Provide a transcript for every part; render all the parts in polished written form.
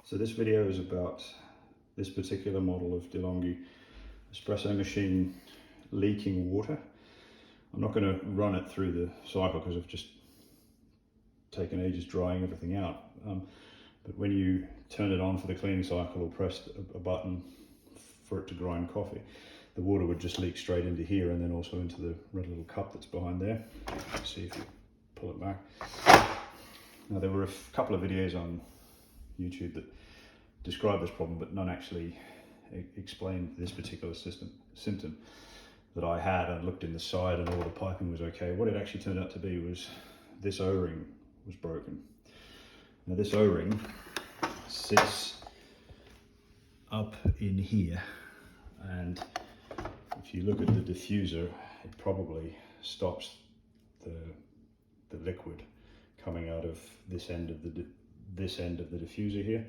So this video is about this particular model of DeLonghi espresso machine leaking water. I'm not going to run it through the cycle because I've just taken ages drying everything out. But when you turn it on for the cleaning cycle or press a button for it to grind coffee, the water would just leak straight into here and then also into the red little cup that's behind there. Let's see if you pull it back. Now there were a couple of videos on YouTube that described this problem, but none actually explained this particular symptom that I had. I looked in the side and all the piping was okay. What it actually turned out to be was this O-ring was broken. Now this O-ring sits up in here, and if you look at the diffuser, it probably stops the liquid coming out of this end of the diffuser here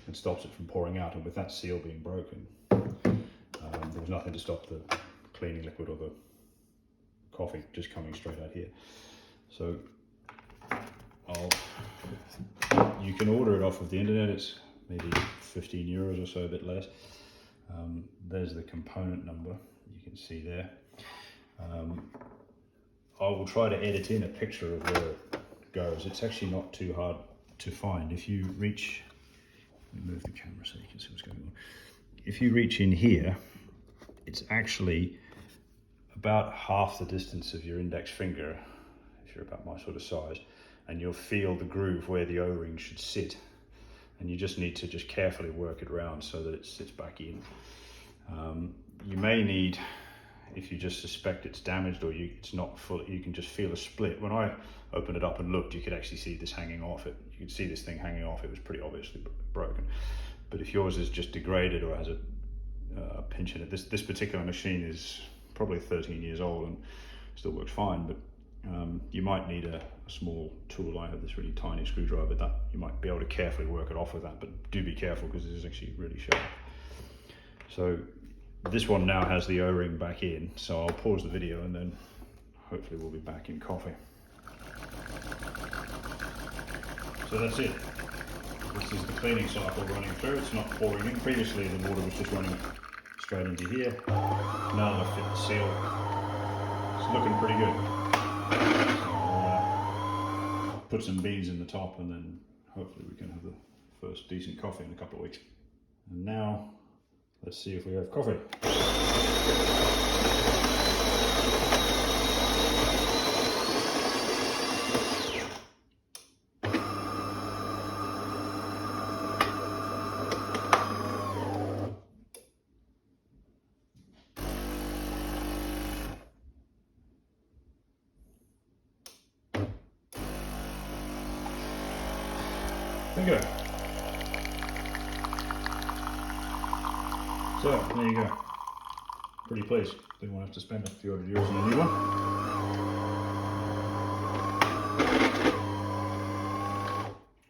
and stops it from pouring out. And with that seal being broken, there was nothing to stop the cleaning liquid or the coffee just coming straight out here. So you can order it off of the internet. It's maybe 15 euros or so, a bit less. There's the component number, you can see there. I will try to edit in a picture of where it goes. It's actually not too hard to find. If you reach, let me move the camera so you can see what's going on. If you reach in here, it's actually about half the distance of your index finger, if you're about my sort of size, and you'll feel the groove where the O-ring should sit. And you just need to just carefully work it around so that it sits back in. You may need, if you just suspect it's damaged or it's not full, you can just feel a split. When I opened it up and looked, you could actually see this hanging off it. You could see this thing hanging off. It was pretty obviously broken. But if yours is just degraded or has a pinch in it, this particular machine is probably 13 years old and still works fine. But you might need a small tool. I have this really tiny screwdriver that you might be able to carefully work it off with that, but do be careful because this is actually really sharp. So this one now has the O-ring back in, so I'll pause the video and then hopefully we'll be back in coffee. So that's it. This is the cleaning cycle running through. It's not pouring in. Previously the water was just running straight into here. Now I've fit the seal. It's looking pretty good. Put some beans in the top and then hopefully we can have the first decent coffee in a couple of weeks. And now let's see if we have coffee. There you go. So, there you go. Pretty pleased. Didn't want to have to spend a few €100 on a new one.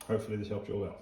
Hopefully this helped you all out.